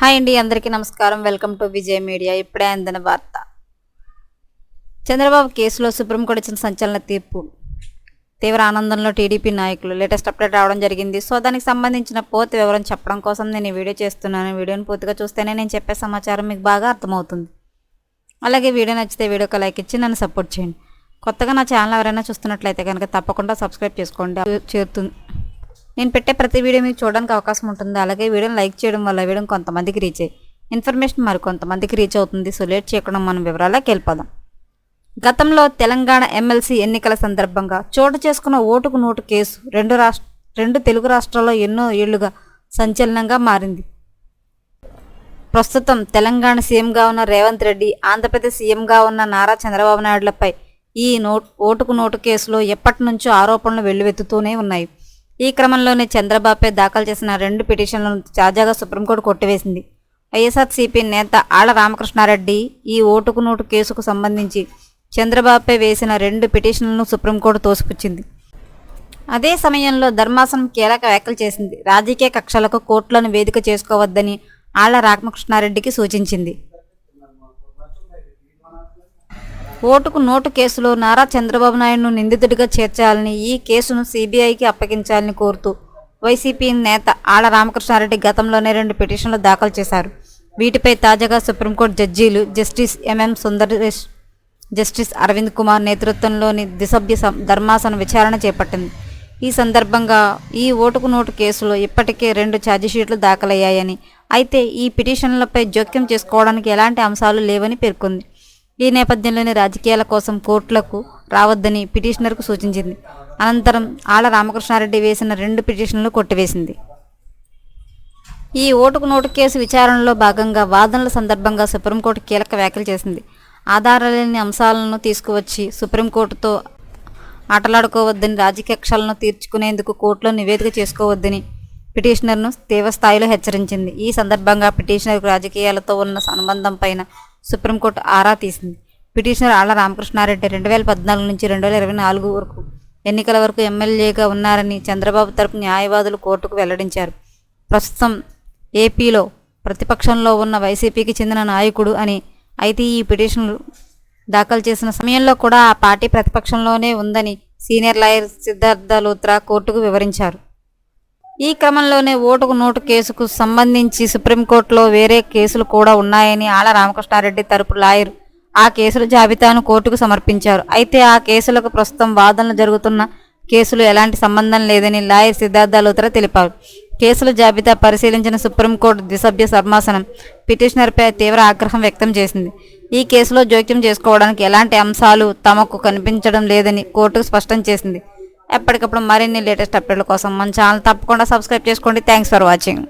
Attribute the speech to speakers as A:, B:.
A: Hi అండి, అందరికీ నమస్కారం. Welcome to Vijay media. ఇప్పుడే అందిన వార్త. చంద్రబాబు కేసులో సుప్రీంకోర్టు ఇచ్చిన సంచలన తీర్పు. తీవ్ర ఆనందంలో టీడీపీ నాయకులు. లేటెస్ట్ అప్డేట్ రావడం జరిగింది. సో దానికి సంబంధించిన పూర్తి వివరం చెప్పడం కోసం నేను ఈ వీడియో చేస్తున్నాను. వీడియోని పూర్తిగా చూస్తేనే నేను చెప్పే సమాచారం మీకు బాగా అర్థమవుతుంది. అలాగే వీడియో నచ్చితే వీడియోకి లైక్ ఇచ్చి నన్ను సపోర్ట్ చేయండి. కొత్తగా నా ఛానల్ ఎవరైనా చూస్తున్నట్లయితే కనుక తప్పకుండా సబ్స్క్రైబ్ చేసుకోండి. చేరుతుంది. నేను పెట్టే ప్రతి వీడియో మీకు చూడడానికి అవకాశం ఉంటుంది. అలాగే వీడియోని లైక్ చేయడం వల్ల వీడియో కొంతమందికి రీచ్ అయ్యి ఇన్ఫర్మేషన్ మరి కొంతమందికి రీచ్ అవుతుంది. సో లేట్ చేయకుండా మనం వివరాలకు వెళ్ళిపోదాం. గతంలో తెలంగాణ ఎమ్మెల్సీ ఎన్నికల సందర్భంగా చోటు చేసుకున్న ఓటుకు నోటు కేసు రెండు తెలుగు రాష్ట్రాల్లో ఎన్నో ఏళ్లుగా సంచలనంగా మారింది. ప్రస్తుతం తెలంగాణ సీఎంగా ఉన్న రేవంత్ రెడ్డి, ఆంధ్రప్రదేశ్ సీఎంగా ఉన్న నారా చంద్రబాబు నాయుడులపై ఈ ఓటుకు నోటు కేసులో ఎప్పటి నుంచో ఆరోపణలు వెల్లువెత్తుతూనే ఉన్నాయి. ఈ క్రమంలోనే చంద్రబాబుపై దాఖలు చేసిన 2 పిటిషన్లను తాజాగా సుప్రీంకోర్టు కొట్టివేసింది. వైఎస్ఆర్సీపీ నేత ఆళ్ల రామకృష్ణారెడ్డి ఈ ఓటుకు నోటు కేసుకు సంబంధించి చంద్రబాబుపై వేసిన 2 పిటిషన్లను సుప్రీంకోర్టు తోసిపుచ్చింది. అదే సమయంలో ధర్మాసనం కీలక వ్యాఖ్యలు చేసింది. రాజకీయ కక్షలకు కోర్టులను వేదిక చేసుకోవద్దని ఆళ్ల రామకృష్ణారెడ్డికి సూచించింది. ఓటుకు నోటు కేసులో నారా చంద్రబాబు నాయుడును నిందితుడిగా చేర్చాలని, ఈ కేసును సీబీఐకి అప్పగించాలని కోరుతూ వైసీపీ నేత ఆళ్ల రామకృష్ణారెడ్డి గతంలోనే 2 పిటిషన్లు దాఖలు చేశారు. వీటిపై తాజాగా సుప్రీంకోర్టు జడ్జీలు justice MM Sundaresh, justice Aravind Kumar నేతృత్వంలోని ద్విసభ్య ధర్మాసనం విచారణ చేపట్టింది. ఈ సందర్భంగా ఈ ఓటుకు నోటు కేసులో ఇప్పటికే 2 ఛార్జిషీట్లు దాఖలయ్యాయని, అయితే ఈ పిటిషన్లపై జోక్యం చేసుకోవడానికి ఎలాంటి అంశాలు లేవని పేర్కొంది. ఈ నేపథ్యంలోనే రాజకీయాల కోసం కోర్టులకు రావద్దని పిటిషనర్కు సూచించింది. అనంతరం ఆళ్ల రామకృష్ణారెడ్డి వేసిన 2 పిటిషన్లు కొట్టివేసింది. ఈ ఓటుకు నోటు కేసు విచారణలో భాగంగా వాదనల సందర్భంగా సుప్రీంకోర్టు కీలక వ్యాఖ్యలు చేసింది. ఆధారాలేని అంశాలను తీసుకువచ్చి సుప్రీంకోర్టుతో ఆటలాడుకోవద్దని, రాజకీయ కక్షలను తీర్చుకునేందుకు కోర్టులో నివేదిక చేసుకోవద్దని పిటిషనర్ను తీవ్రస్థాయిలో హెచ్చరించింది. ఈ సందర్భంగా పిటిషనర్కు రాజకీయాలతో ఉన్న సంబంధం పైన సుప్రీంకోర్టు ఆరా తీసింది. పిటిషనర్ ఆళ్ల రామకృష్ణారెడ్డి 2014 నుంచి 2024 వరకు ఎన్నికల వరకు ఎమ్మెల్యేగా ఉన్నారని చంద్రబాబు తరపు న్యాయవాదులు కోర్టుకు వెల్లడించారు. ప్రస్తుతం ఏపీలో ప్రతిపక్షంలో ఉన్న వైసీపీకి చెందిన నాయకుడు అని. అయితే ఈ పిటిషన్లు దాఖలు చేసిన సమయంలో కూడా ఆ పార్టీ ప్రతిపక్షంలోనే ఉందని సీనియర్ లాయర్ సిద్ధార్థ లూత్రా కోర్టుకు వివరించారు. ఈ క్రమంలోనే ఓటుకు నోటు కేసుకు సంబంధించి సుప్రీంకోర్టులో వేరే కేసులు కూడా ఉన్నాయని ఆళ్ల రామకృష్ణారెడ్డి తరపు లాయర్ ఆ కేసుల జాబితాను కోర్టుకు సమర్పించారు. అయితే ఆ కేసులకు ప్రస్తుతం వాదనలు జరుగుతున్న కేసులు ఎలాంటి సంబంధం లేదని లాయర్ సిద్ధార్థ లూత్రా తెలిపారు. కేసుల జాబితా పరిశీలించిన సుప్రీంకోర్టు ద్విసభ్య ధర్మాసనం పిటిషనర్పై తీవ్ర ఆగ్రహం వ్యక్తం చేసింది. ఈ కేసులో జోక్యం చేసుకోవడానికి ఎలాంటి అంశాలు తమకు కనిపించడం లేదని కోర్టుకు స్పష్టం చేసింది. ఎప్పటికప్పుడు మరిన్ని లేటెస్ట్ అప్డేట్ల కోసం మన ఛానల్ తప్పకుండా సబ్స్క్రైబ్ చేసుకోండి. Thanks for watching.